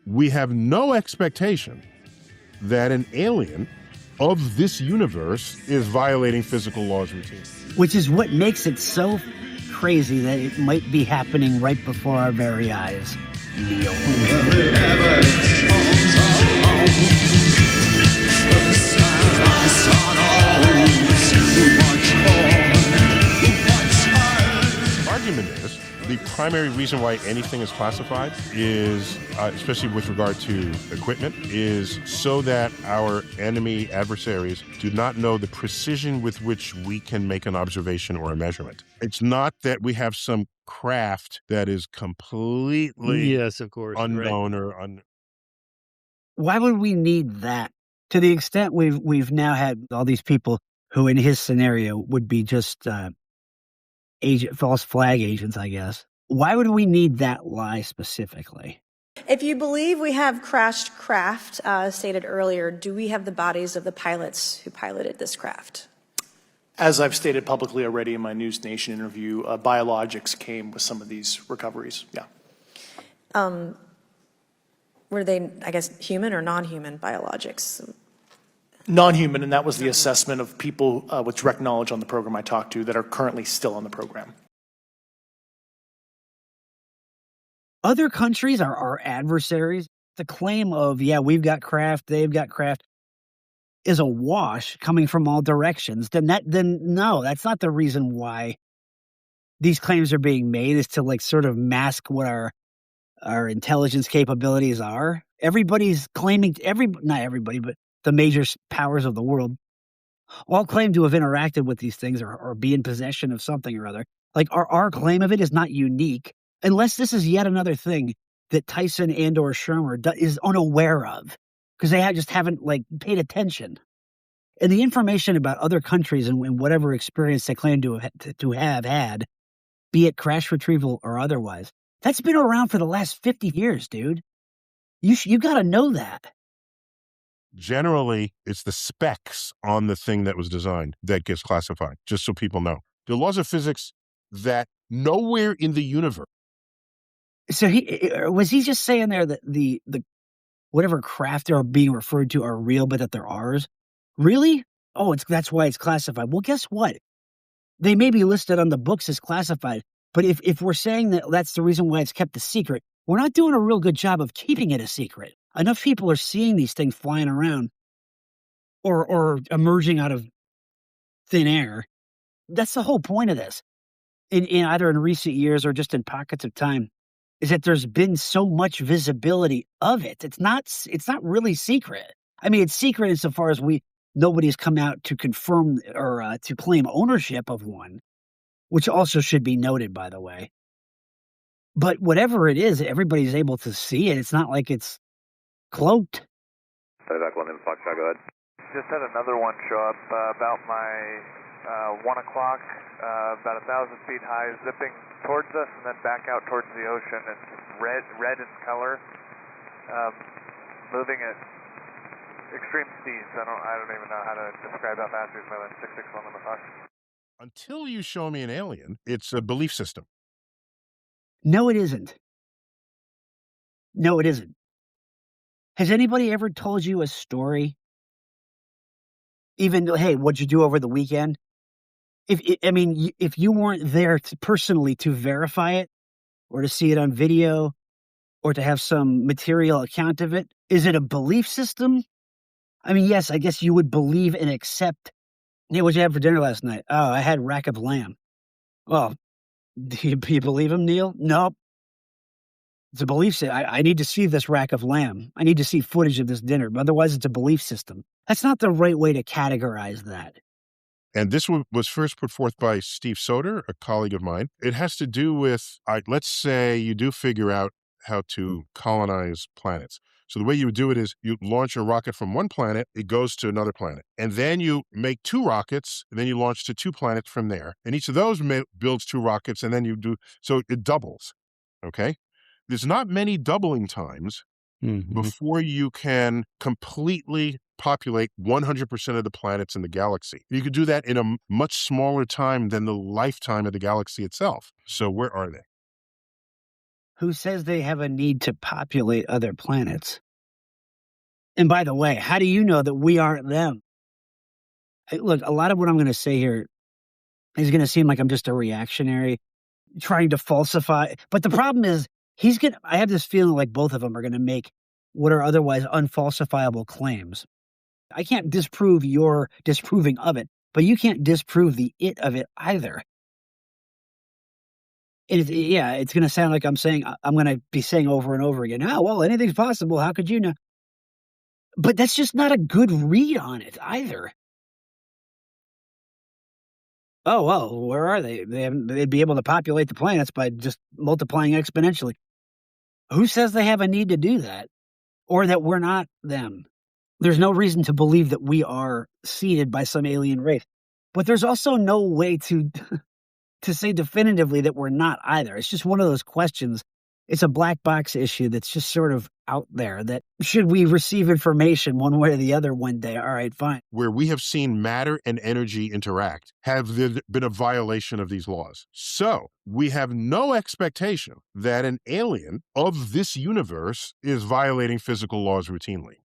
we have no expectation that an alien of this universe is violating physical laws routinely. Which is what makes it so crazy that it might be happening right before our very eyes. Neil. Argument is the primary reason why anything is classified is, especially with regard to equipment, is so that our enemy adversaries do not know the precision with which we can make an observation or a measurement. It's not that we have some craft that is completely Yes, of course, unknown right. or Why would we need that? To the extent we've now had all these people who, in his scenario, would be just false flag agents, I guess. Why would we need that lie specifically? If you believe we have crashed craft, stated earlier, do we have the bodies of the pilots who piloted this craft? As I've stated publicly already in my News Nation interview, biologics came with some of these recoveries, yeah. Were they, I guess, human or non-human biologics? Non-human, and that was the assessment of people with direct knowledge on the program I talked to that are currently still on the program. Other countries are our adversaries. The claim of, yeah, we've got craft, they've got craft, is a wash coming from all directions. Then no, that's not the reason why these claims are being made, is to like sort of mask what our intelligence capabilities are. Everybody's claiming, not everybody, but the major powers of the world all claim to have interacted with these things or be in possession of something or other. Like our claim of it is not unique, unless this is yet another thing that Tyson and or Shermer is unaware of, because they just haven't like paid attention. And the information about other countries and whatever experience they claim to have had, be it crash retrieval or otherwise, that's been around for the last 50 years, dude. You got to know that. Generally, it's the specs on the thing that was designed that gets classified, just so people know. The laws of physics that nowhere in the universe. So was he just saying there that the whatever craft are being referred to are real, but that they're ours? Really? Oh, that's why it's classified. Well, guess what? They may be listed on the books as classified, but if we're saying that that's the reason why it's kept a secret, we're not doing a real good job of keeping it a secret. Enough people are seeing these things flying around or emerging out of thin air. That's the whole point of this. In either in recent years or just in pockets of time, is that there's been so much visibility of it. It's not really secret. I mean, it's secret insofar as nobody's come out to confirm or to claim ownership of one, which also should be noted, by the way. But whatever it is, everybody's able to see it. It's not like it's cloaked. Go ahead. Just had another one show up about my 1 o'clock, about 1,000 feet high, zipping towards us and then back out towards the ocean. It's red in color, moving at extreme speeds. I don't even know how to describe how fast he's moving. 661 on the clock. Until you show me an alien, it's a belief system. No, it isn't. No, it isn't. Has anybody ever told you a story? Even, hey, what'd you do over the weekend? If you weren't there personally to verify it or to see it on video or to have some material account of it, is it a belief system? I mean, yes, I guess you would believe and accept. Hey, what'd you have for dinner last night? Oh, I had rack of lamb. Well, do you believe him, Neil? Nope. It's a belief system. I need to see this rack of lamb. I need to see footage of this dinner. Otherwise, it's a belief system. That's not the right way to categorize that. And this was first put forth by Steve Soder, a colleague of mine. It has to do with, let's say you do figure out how to colonize planets. So the way you would do it is you launch a rocket from one planet, it goes to another planet. And then you make 2 rockets, and then you launch to 2 planets from there. And each of those builds 2 rockets, and then you do, so it doubles, okay? There's not many doubling times before you can completely populate 100% of the planets in the galaxy. You could do that in a much smaller time than the lifetime of the galaxy itself. So where are they? Who says they have a need to populate other planets? And by the way, how do you know that we aren't them? Look, a lot of what I'm going to say here is going to seem like I'm just a reactionary trying to falsify. But the problem is, I have this feeling like both of them are going to make what are otherwise unfalsifiable claims. I can't disprove your disproving of it, but you can't disprove the it of it either. It's going to sound like I'm going to be saying over and over again, oh, well, anything's possible. How could you know? But that's just not a good read on it either. Oh, well, where are they? They'd be able to populate the planets by just multiplying exponentially. Who says they have a need to do that? Or that we're not them? There's no reason to believe that we are seeded by some alien race. But there's also no way to say definitively that we're not either. It's just one of those questions. It's a black box issue that's just sort of out there that should we receive information one way or the other one day, all right, fine. Where we have seen matter and energy interact, have there been a violation of these laws? So we have no expectation that an alien of this universe is violating physical laws routinely.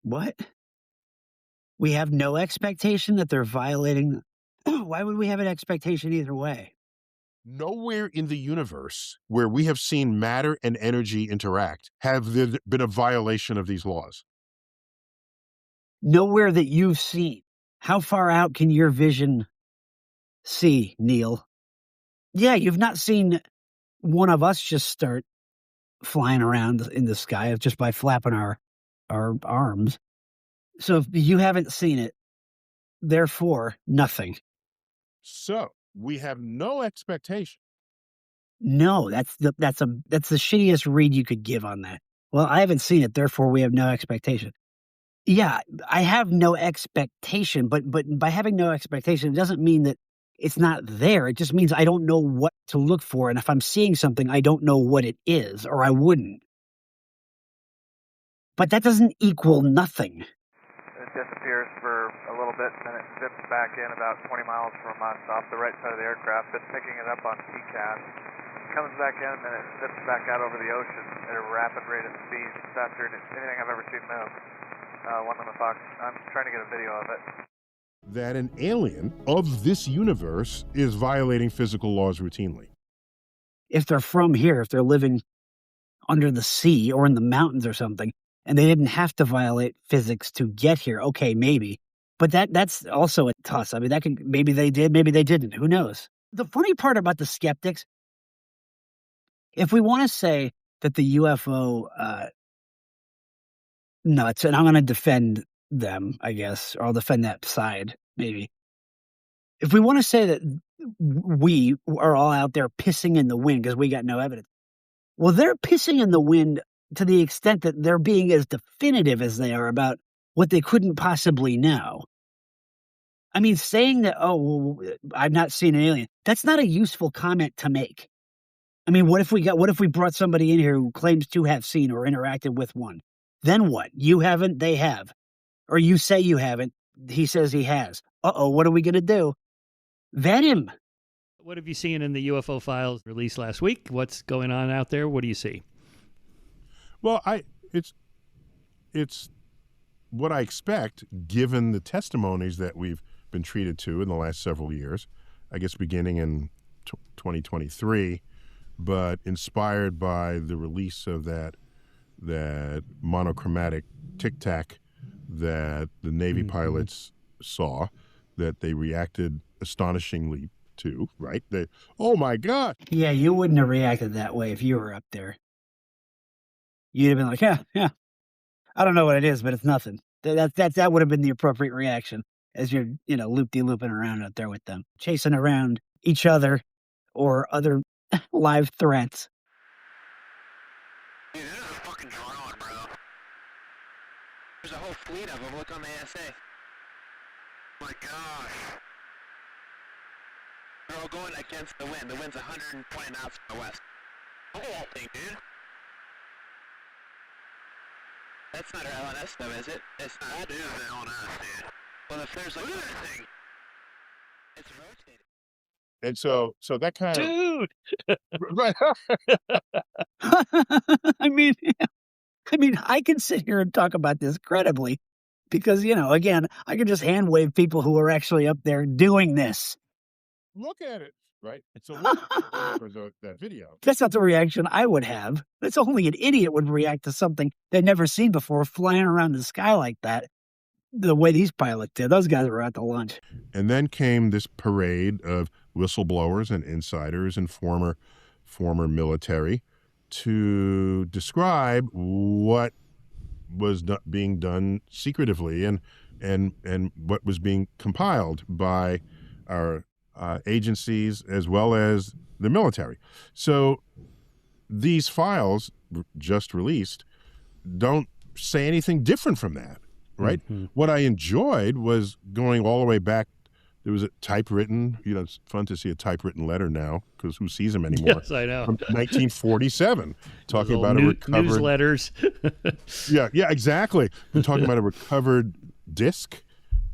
What? We have no expectation that they're violating. Why would we have an expectation either way? Nowhere in the universe where we have seen matter and energy interact have there been a violation of these laws. Nowhere that you've seen. How far out can your vision see, Neil? Yeah, you've not seen one of us just start flying around in the sky just by flapping our arms. So if you haven't seen it, therefore, nothing. So we have no expectation. No, that's the shittiest read you could give on that. Well, I haven't seen it, therefore we have no expectation. Yeah, I have no expectation, but by having no expectation, it doesn't mean that it's not there. It just means I don't know what to look for, and if I'm seeing something, I don't know what it is, or I wouldn't. But that doesn't equal nothing. It disappears for a little bit, and then it zips back in about 20 miles from us off the right side of the aircraft. Been picking it up on PCAS. Comes back in, and then it zips back out over the ocean at a rapid rate of speed. Faster than anything I've ever seen move. One on the Fox. I'm trying to get a video of it. That an alien of this universe is violating physical laws routinely. If they're from here, if they're living under the sea or in the mountains or something, and they didn't have to violate physics to get here, okay, maybe. But that's also a toss. I mean, maybe they did, maybe they didn't. Who knows? The funny part about the skeptics, if we want to say that the UFO nuts, and I'm going to defend them, I guess, or I'll defend that side, maybe. If we want to say that we are all out there pissing in the wind because we got no evidence, well, they're pissing in the wind to the extent that they're being as definitive as they are about what they couldn't possibly know. I mean, saying that, oh, well, I've not seen an alien, that's not a useful comment to make. I mean, what if we brought somebody in here who claims to have seen or interacted with one? Then what? You haven't, they have. Or you say you haven't, he says he has. Uh-oh, what are we going to do? Vet him. What have you seen in the UFO files released last week? What's going on out there? What do you see? Well, it's what I expect, given the testimonies that we've been treated to in the last several years, I guess beginning in 2023, but inspired by the release of that monochromatic tic-tac that the Navy pilots saw, that they reacted astonishingly to, right? Oh my God. Yeah, you wouldn't have reacted that way if you were up there. You'd have been like, yeah, I don't know what it is, but it's nothing. That would have been the appropriate reaction as you're, loop-de-looping around out there with them, chasing around each other or other live threats. Dude, this is a fucking drone, bro. There's a whole fleet of them. Look on the ASA. My gosh. They're all going against the wind. The wind's 120 knots from the west. Look at that thing, dude. That's not our LNS, though, is it? It's not. That is the LNS, dude. Well, if there's like... Look at that thing. It's rotating. And so that kind of... dude. Right. I mean, I can sit here and talk about this credibly because, again, I can just hand wave people who are actually up there doing this. Look at it. Right. So look at that video. That's not the reaction I would have. That's only an idiot would react to something they'd never seen before flying around the sky like that. The way these pilots did. Those guys were at the lunch. And then came this parade of whistleblowers and insiders and former military to describe what was being done secretively and what was being compiled by our agencies as well as the military. So these files just released don't say anything different from that, right? Mm-hmm. What I enjoyed was going all the way back. There was a typewritten, it's fun to see a typewritten letter now because who sees them anymore? Yes, I know. From 1947, talking about a recovered newsletters. yeah, exactly. We're talking about a recovered disc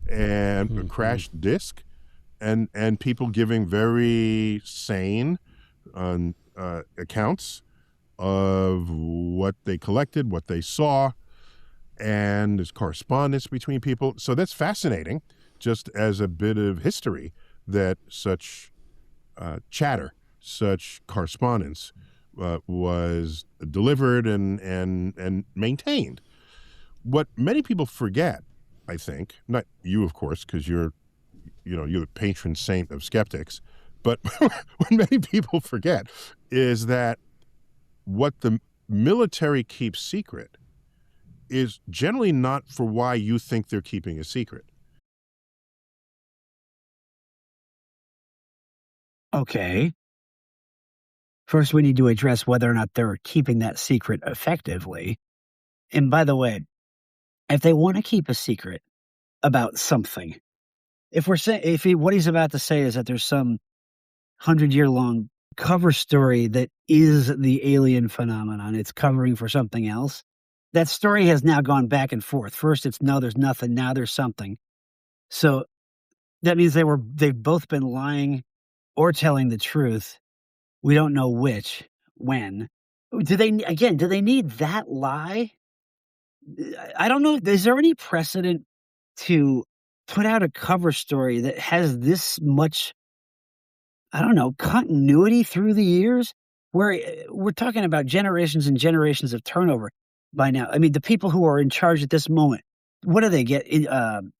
and a crashed disc, and people giving very sane accounts of what they collected, what they saw, and there's correspondence between people. So that's fascinating, just as a bit of history that such chatter, such correspondence was delivered and maintained. What many people forget, I think, not you, of course, because you're the patron saint of skeptics, but what many people forget is that what the military keeps secret is generally not for why you think they're keeping a secret. Okay. First, we need to address whether or not they're keeping that secret effectively. And by the way, if they want to keep a secret about something, if what he's about to say is that there's some 100-year-long cover story that is the alien phenomenon, it's covering for something else. That story has now gone back and forth. First, it's no, there's nothing. Now there's something. So that means they've both been lying or telling the truth. We don't know which, when. Do they need that lie? I don't know. Is there any precedent to put out a cover story that has this much, continuity through the years? Where we're talking about generations and generations of turnover by now. I mean, the people who are in charge at this moment, what do they get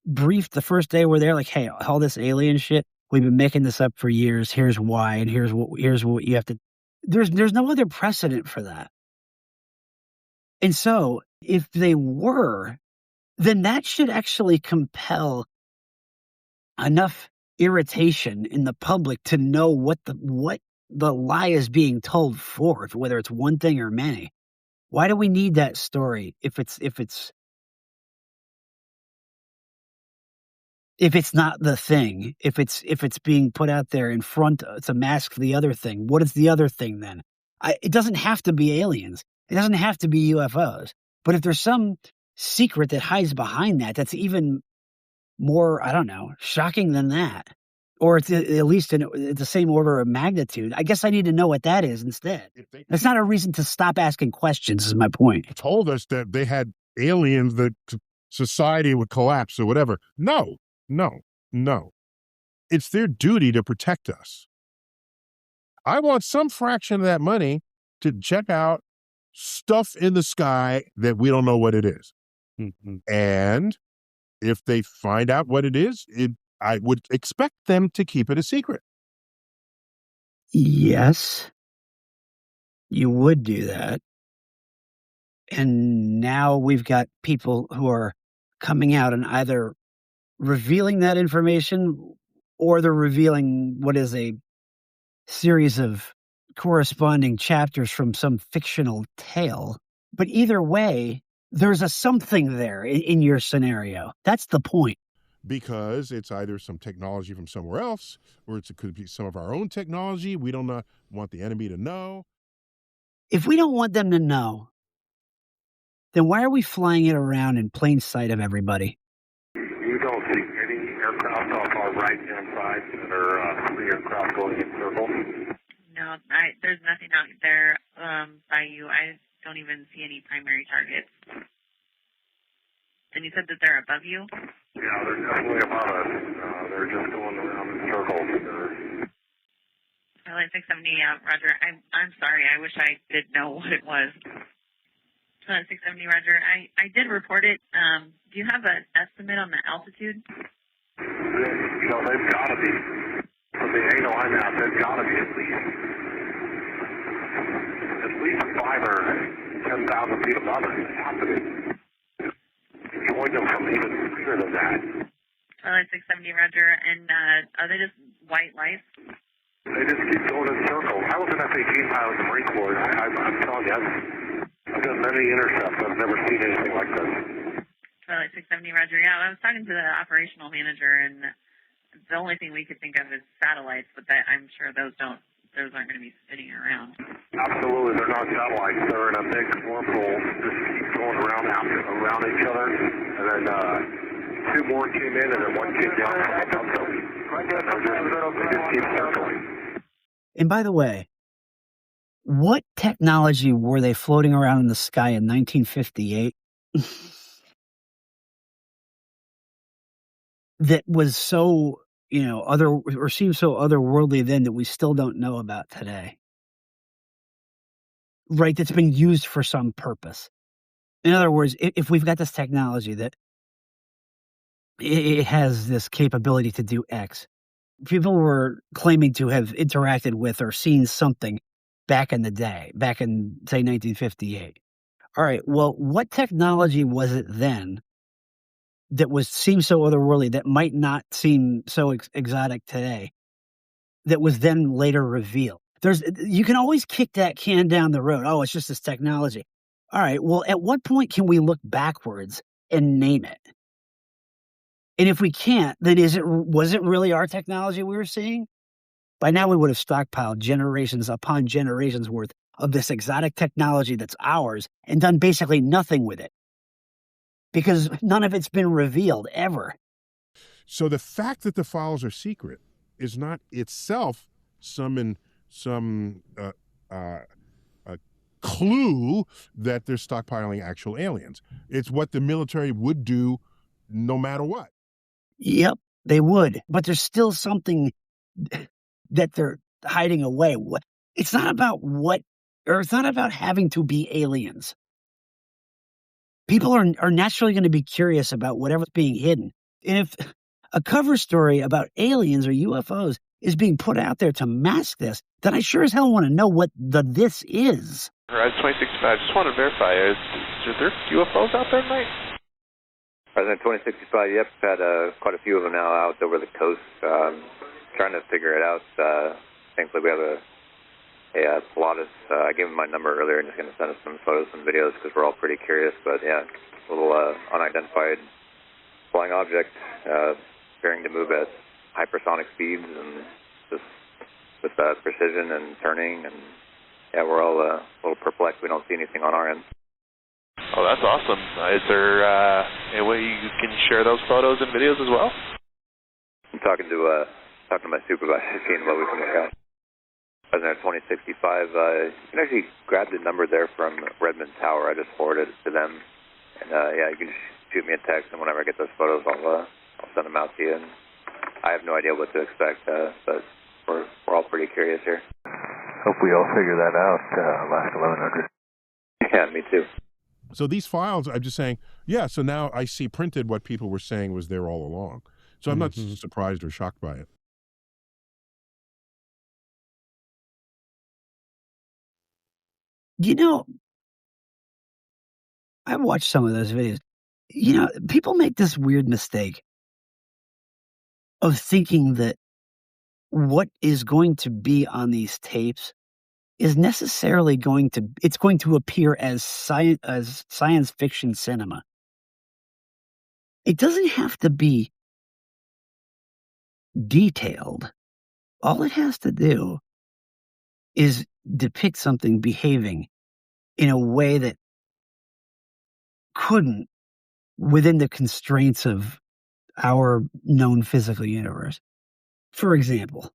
briefed the first day where they're like, hey, all this alien shit, we've been making this up for years. Here's why, and here's what you have to. There's no other precedent for that. And so, if they were, then that should actually compel enough irritation in the public to know what the lie is being told for, whether it's one thing or many. Why do we need that story if it's not the thing, if it's being put out there in front to mask the other thing? What is the other thing then? It doesn't have to be aliens. It doesn't have to be UFOs. But if there's some secret that hides behind that, that's even more, shocking than that. Or it's at least in the same order of magnitude. I guess I need to know what that is instead. That's not a reason to stop asking questions, is my point. Told us that they had aliens, that society would collapse or whatever. No. It's their duty to protect us. I want some fraction of that money to check out stuff in the sky that we don't know what it is. Mm-hmm. And if they find out what it is, I would expect them to keep it a secret. Yes, you would do that. And now we've got people who are coming out and either revealing that information or they're revealing what is a series of corresponding chapters from some fictional tale. But either way, there's a something there in your scenario. That's the point. Because it's either some technology from somewhere else, or it could be some of our own technology. We don't want the enemy to know. If we don't want them to know, then why are we flying it around in plain sight of everybody? You don't see any aircraft off our right-hand side that are aircraft going in circles? No, No, there's nothing out there by you. I don't even see any primary targets. And you said that they're above you? Yeah, they're definitely above us. They're just going around in circles. Twilight 670, Roger. I'm sorry. I wish I did know what it was. Twilight 670, Roger. I did report it. Do you have an estimate on the altitude? They've got to be. From the angle I'm at, they've got to be at least 5 or 10,000 feet above us. They have to be. Join them from even bigger than that. Twilight 670, Roger. And are they just white lights? They just keep going in circles. I was an F-18 pilot in the Marine Corps. I'm telling you, I've done many intercepts. I've never seen anything like this. Twilight 670, Roger. Yeah, I was talking to the operational manager, and the only thing we could think of is satellites, but I'm sure those aren't going to be spinning around. Absolutely, they're not satellites. They're in a big wormhole. Just keep going around each other, and then 2 more came in, and then 1 came down from above them. They just keep circling. And by the way, what technology were they floating around in the sky in 1958 that was so, seemed so otherworldly then that we still don't know about today? Right, that's been used for some purpose. In other words, if we've got this technology that it has this capability to do X, people were claiming to have interacted with or seen something back in the day, back in, say, 1958. All right, well, what technology was it then that seemed so otherworldly, that might not seem so exotic today, that was then later revealed? You can always kick that can down the road. Oh, it's just this technology. All right, well, at what point can we look backwards and name it? And if we can't, then was it really our technology we were seeing? By now we would have stockpiled generations upon generations worth of this exotic technology that's ours and done basically nothing with it, because none of it's been revealed ever. So the fact that the files are secret is not itself some clue that they're stockpiling actual aliens. It's what the military would do no matter what. Yep, they would. But there's still something that they're hiding away. It's not about it's not about having to be aliens. People are naturally going to be curious about whatever's being hidden. And if a cover story about aliens or UFOs is being put out there to mask this, then I sure as hell want to know what this is. Horizon 2065, just want to verify, is there UFOs out there tonight? President 2065, yep, had quite a few of them now out over the coast. Trying to figure it out. Thankfully, we have a Pilatus. I gave him my number earlier and just going to send us some photos and videos because we're all pretty curious. But yeah, a little unidentified flying object appearing to move at hypersonic speeds and just with precision and turning. And yeah, we're all a little perplexed. We don't see anything on our end. Oh, that's awesome. Is there a way you can share those photos and videos as well? I'm talking to my supervisor, seeing what we can work out. President 2065, you can actually grab the number there from Redmond Tower. I just forwarded it to them. And yeah, you can shoot me a text, and whenever I get those photos, I'll send them out to you. And I have no idea what to expect, but we're all pretty curious here. Hope we all figure that out last 1100. Yeah, me too. So these files, I'm just saying, yeah, so now I see printed what people were saying was there all along. So I'm not surprised or shocked by it. I've watched some of those videos. People make this weird mistake of thinking that what is going to be on these tapes is necessarily going to appear as science fiction cinema. It doesn't have to be detailed. All it has to do is depict something behaving in a way that couldn't within the constraints of our known physical universe. For example,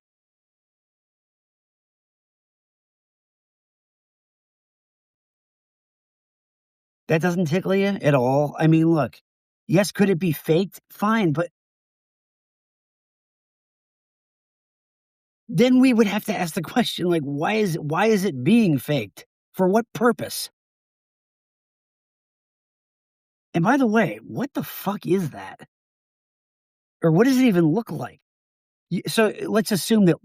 That doesn't tickle you at all? I mean, look, yes, could it be faked? Fine, but then we would have to ask the question, like, why is it being faked? For what purpose? And by the way, what the fuck is that? Or what does it even look like? So let's assume that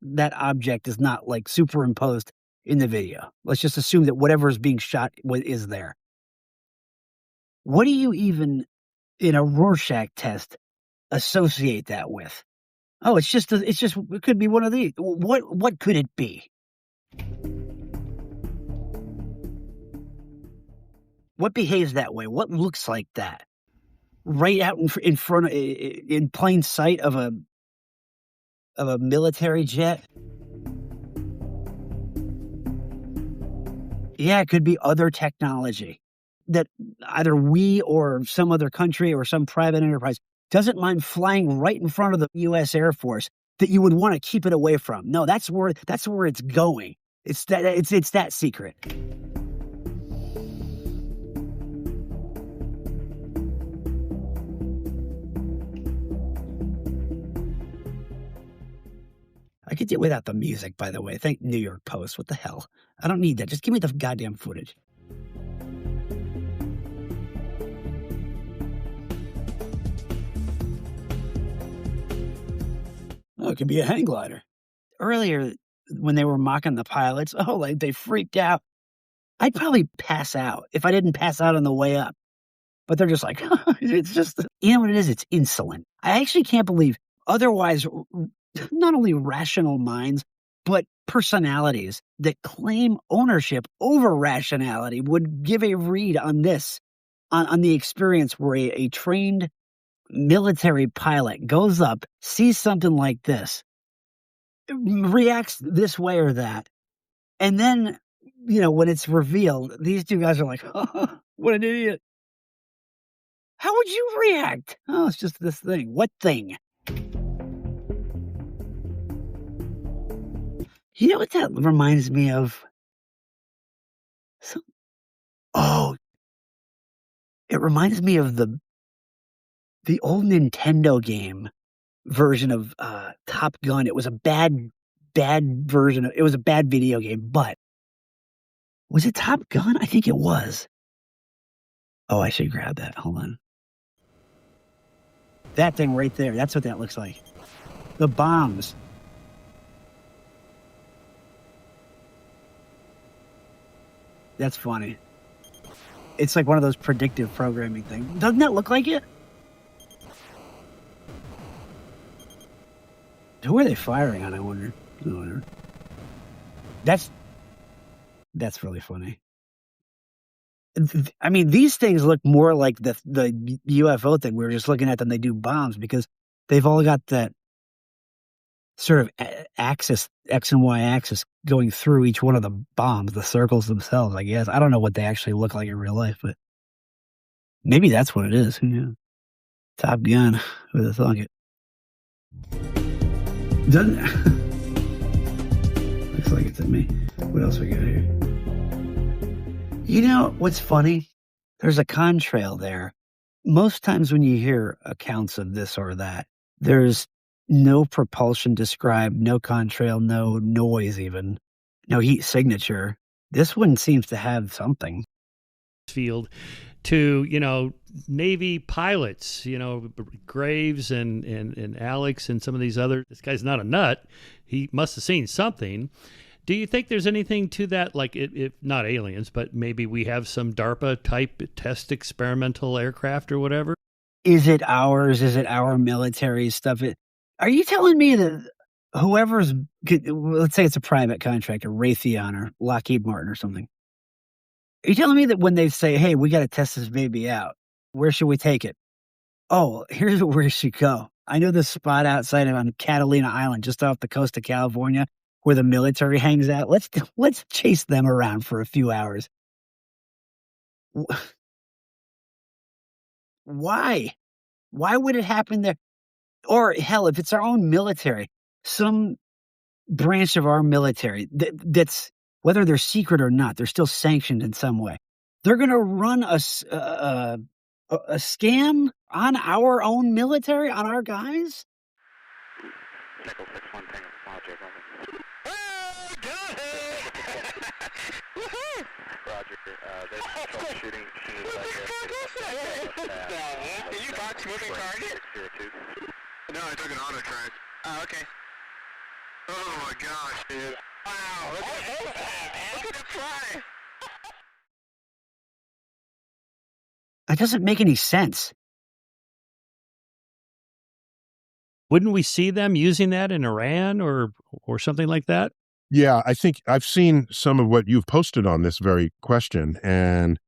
that object is not like superimposed in the video. Let's just assume that whatever is being shot is there. What do you even, in a Rorschach test, associate that with? Oh, it could be one of these. What could it be? What behaves that way? What looks like that? Right out in front of, in plain sight of a military jet? Yeah, it could be other technology that either we or some other country or some private enterprise doesn't mind flying right in front of the U.S. Air Force that you would want to keep it away from. No, that's where it's going. It's that secret. I could do without the music, by the way. Thank New York Post. What the hell? I don't need that. Just give me the goddamn footage. Oh, it could be a hang glider. Earlier, when they were mocking the pilots, like they freaked out. I'd probably pass out if I didn't pass out on the way up. But they're just like, it's just, you know what it is? It's insolent. I actually can't believe otherwise not only rational minds, but personalities that claim ownership over rationality would give a read on this, on the experience where a trained military pilot goes up, sees something like this, reacts this way or that, and then, when it's revealed, these two guys are like, oh, what an idiot. How would you react? Oh, it's just this thing. What thing? You know what that reminds me of? It reminds me of the old Nintendo game version of Top Gun. It was a bad version. It was a bad video game, but was it Top Gun? I think it was. Oh, I should grab that. Hold on. That thing right there. That's what that looks like. The bombs. That's funny. It's like one of those predictive programming things. Doesn't that look like it? Who are they firing on, I wonder? That's really funny. I mean, these things look more like the UFO thing we were just looking at than they do bombs, because they've all got that sort of axis, X and Y axis, going through each one of the bombs, the circles themselves, I guess. I don't know what they actually look like in real life, but maybe that's what it is. Who knows? Top Gun. Who would have thought it? Doesn't looks like it's at me. What else we got here? You know what's funny? There's a contrail there. Most times when you hear accounts of this or that, there's no propulsion described, no contrail, no noise even, no heat signature. This one seems to have something. Field to, Navy pilots, Graves and Alex and some of these other, this guy's not a nut. He must have seen something. Do you think there's anything to that? Like, if not aliens, but maybe we have some DARPA type test experimental aircraft or whatever? Is it ours? Is it our military stuff? Are you telling me that whoever's, let's say it's a private contractor, Raytheon or Lockheed Martin or something. Are you telling me that when they say, hey, we got to test this baby out, where should we take it? Oh, here's where we should go. I know this spot outside on Catalina Island, just off the coast of California, where the military hangs out. Let's chase them around for a few hours. Why? Why would it happen there? Or hell, if it's our own military, some branch of our military that's, whether they're secret or not, they're still sanctioned in some way. They're going to run a scam on our own military, on our guys? Nickel 6-1 Tango, Roger, oh, got it! Woohoo! Roger, there's troubleshooting. Did you box moving target? No, I took an auto track. Oh, okay. Oh my gosh, dude. Wow, look at that, man. Look at it fly. That doesn't make any sense. Wouldn't we see them using that in Iran or something like that? Yeah, I think I've seen some of what you've posted on this very question, and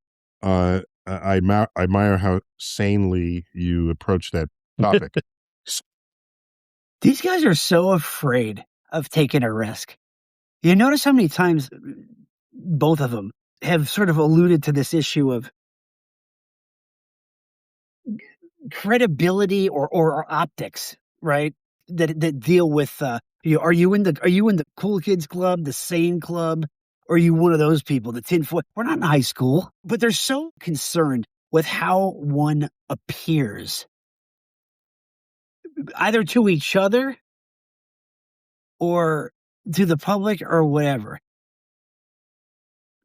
I admire how sanely you approach that topic. These guys are so afraid of taking a risk. You notice how many times both of them have sort of alluded to this issue of credibility or optics, right? That deal with are you in the cool kids club, the sane club, or are you one of those people, the tinfoil? We're not in high school, but they're so concerned with how one appears, either to each other or to the public or whatever.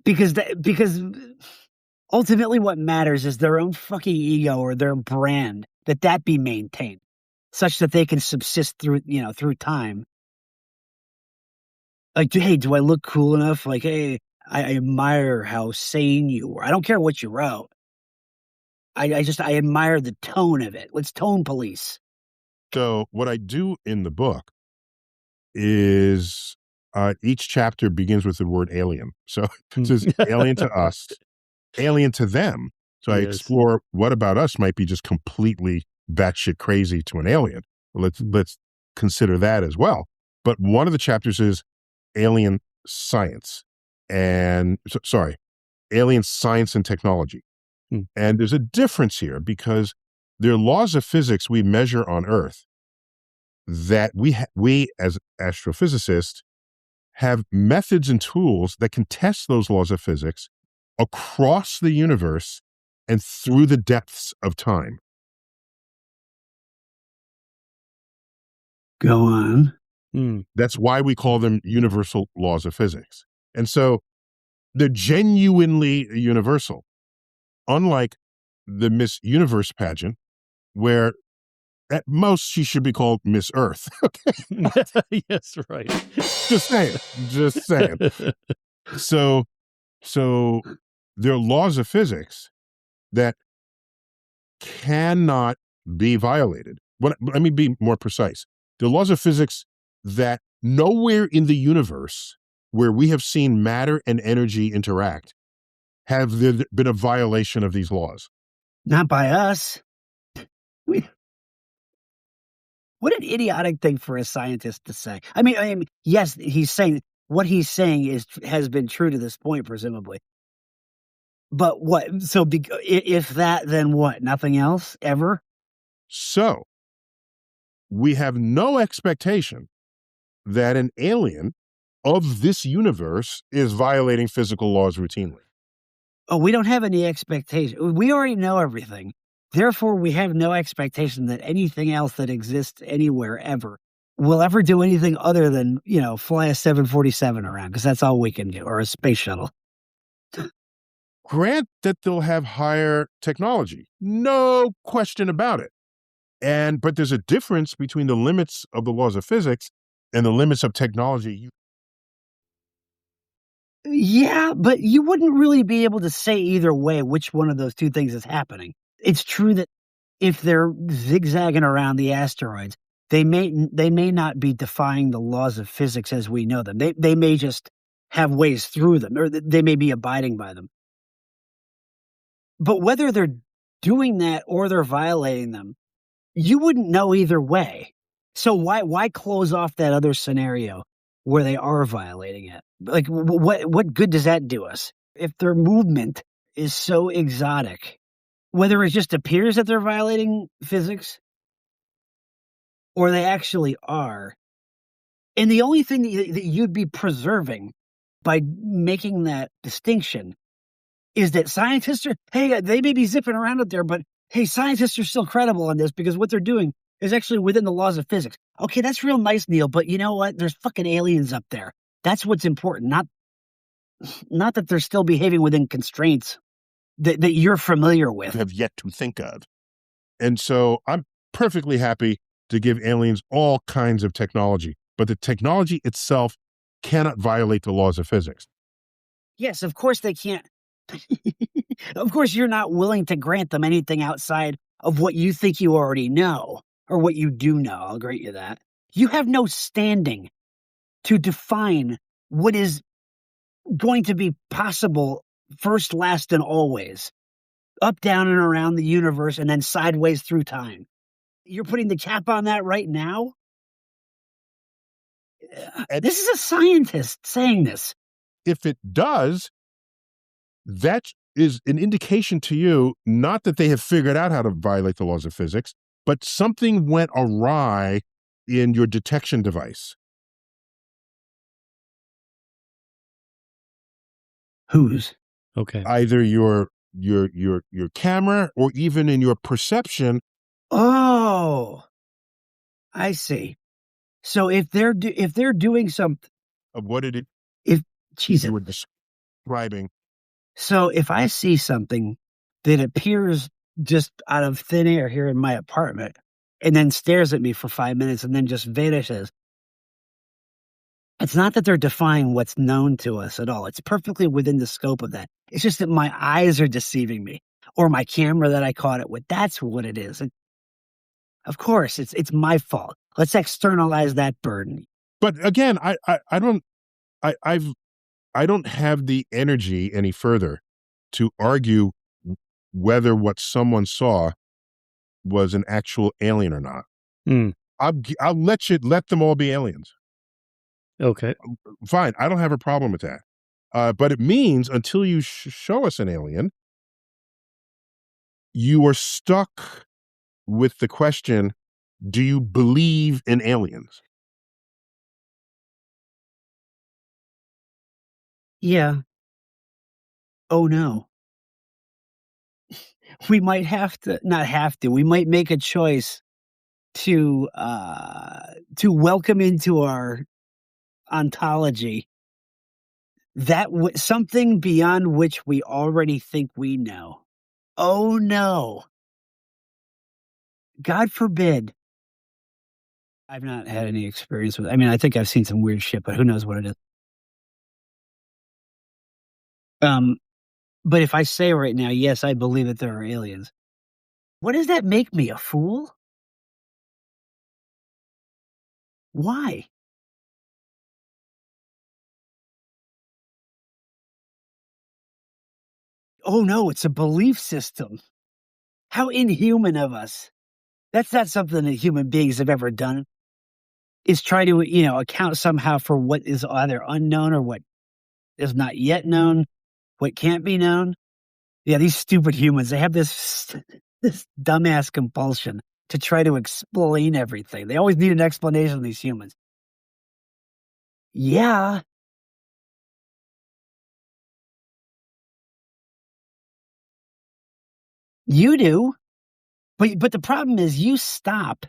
Because ultimately what matters is their own fucking ego or their brand, that be maintained such that they can subsist through time. Like, hey, do I look cool enough? Like, hey, I admire how sane you were. I don't care what you wrote. I admire the tone of it. Let's tone police. So what I do in the book is each chapter begins with the word alien. So it says alien to us, alien to them. So I explore what about us might be just completely batshit crazy to an alien. Let's consider that as well. But one of the chapters is alien science alien science and technology. And there's a difference here because there are laws of physics we measure on Earth that we as astrophysicists have methods and tools that can test those laws of physics across the universe and through the depths of time. Go on. That's why we call them universal laws of physics. And so they're genuinely universal, unlike the Miss Universe pageant, where at most she should be called Miss Earth. Okay? Yes, right. Just saying. So there are laws of physics that cannot be violated. Let me be more precise. The laws of physics that nowhere in the universe where we have seen matter and energy interact have there been a violation of these laws. Not by us. What an idiotic thing for a scientist to say. I mean, yes, he's saying what he's saying has been true to this point, presumably. But what? So if that, then what? Nothing else ever? So we have no expectation that an alien of this universe is violating physical laws routinely. Oh, we don't have any expectation. We already know everything. Therefore, we have no expectation that anything else that exists anywhere ever will ever do anything other than, fly a 747 around, because that's all we can do, or a space shuttle. Grant that they'll have higher technology. No question about it. But there's a difference between the limits of the laws of physics and the limits of technology. Yeah, but you wouldn't really be able to say either way which one of those two things is happening. It's true that if they're zigzagging around the asteroids, they may not be defying the laws of physics as we know them. They may just have ways through them, or they may be abiding by them. But whether they're doing that or they're violating them, you wouldn't know either way. So why close off that other scenario where they are violating it? Like, what good does that do us? If their movement is so exotic, whether it just appears that they're violating physics or they actually are, and the only thing that you'd be preserving by making that distinction is that scientists are, hey, they may be zipping around out there, but hey, scientists are still credible on this because what they're doing is actually within the laws of physics. Okay, that's real nice, Neil, but you know what? There's fucking aliens up there. That's what's important, not that they're still behaving within constraints that you're familiar with. Have yet to think of. And so I'm perfectly happy to give aliens all kinds of technology, but the technology itself cannot violate the laws of physics. Yes, of course they can't. Of course, you're not willing to grant them anything outside of what you think you already know, or what you do know. I'll grant you that. You have no standing to define what is going to be possible first, last, and always, up, down, and around the universe, and then sideways through time. You're putting the cap on that right now? This is a scientist saying this. If it does, that is an indication to you, not that they have figured out how to violate the laws of physics, but something went awry in your detection device. Whose? Okay. Either your camera or even in your perception. Oh, I see. So if they're doing something, What did it? If Jesus, you were describing. So if I see something that appears just out of thin air here in my apartment, and then stares at me for 5 minutes and then just vanishes, it's not that they're defying what's known to us at all. It's perfectly within the scope of that. It's just that my eyes are deceiving me, or my camera that I caught it with. That's what it is. And of course, it's my fault. Let's externalize that burden. But again, I don't have the energy any further to argue whether what someone saw was an actual alien or not. I'll let them all be aliens. Okay. Fine. I don't have a problem with that. But it means until you show us an alien, you are stuck with the question, do you believe in aliens? Yeah. Oh no. We might not have to. We might make a choice to welcome into our ontology that something beyond which we already think we know. Oh no. God forbid. I've not had any experience with it. I mean, I think I've seen some weird shit, but who knows what it is. But if I say right now, yes, I believe that there are aliens, what does that make me, a fool? Why? Oh no, it's a belief system. How inhuman of us. That's not something that human beings have ever done, is try to, account somehow for what is either unknown or what is not yet known, what can't be known. Yeah, these stupid humans, they have this dumbass compulsion to try to explain everything. They always need an explanation, these humans. Yeah. You do. But the problem is you stop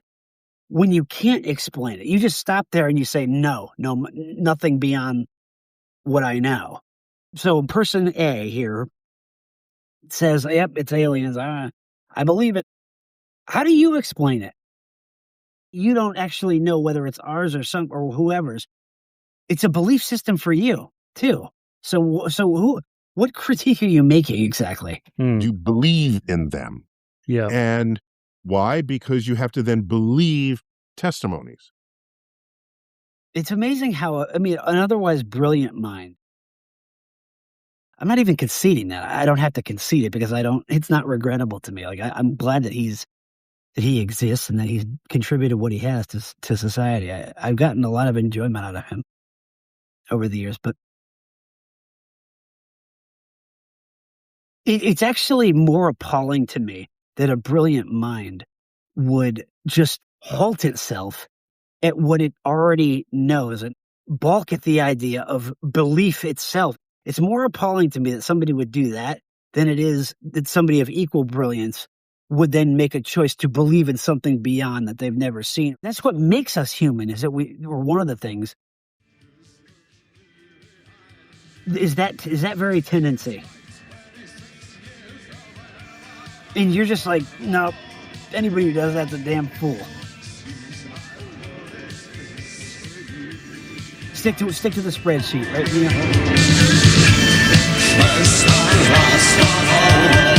when you can't explain it. You just stop there and you say, no, nothing beyond what I know. So person A here says, yep, it's aliens. I believe it. How do you explain it? You don't actually know whether it's ours or whoever's. It's a belief system for you too. So what critique are you making exactly? You believe in them. Yeah. And why? Because you have to then believe testimonies. It's amazing how, an otherwise brilliant mind. I'm not even conceding that. I don't have to concede it because it's not regrettable to me. Like I'm glad that he exists and that he's contributed what he has to society. I've gotten a lot of enjoyment out of him over the years, but it's actually more appalling to me that a brilliant mind would just halt itself at what it already knows and balk at the idea of belief itself. It's more appalling to me that somebody would do that than it is that somebody of equal brilliance would then make a choice to believe in something beyond that they've never seen. That's what makes us human, is that or one of the things, is that very tendency. And you're just like, no, anybody who does that's a damn fool. Stick to the spreadsheet, right? You know?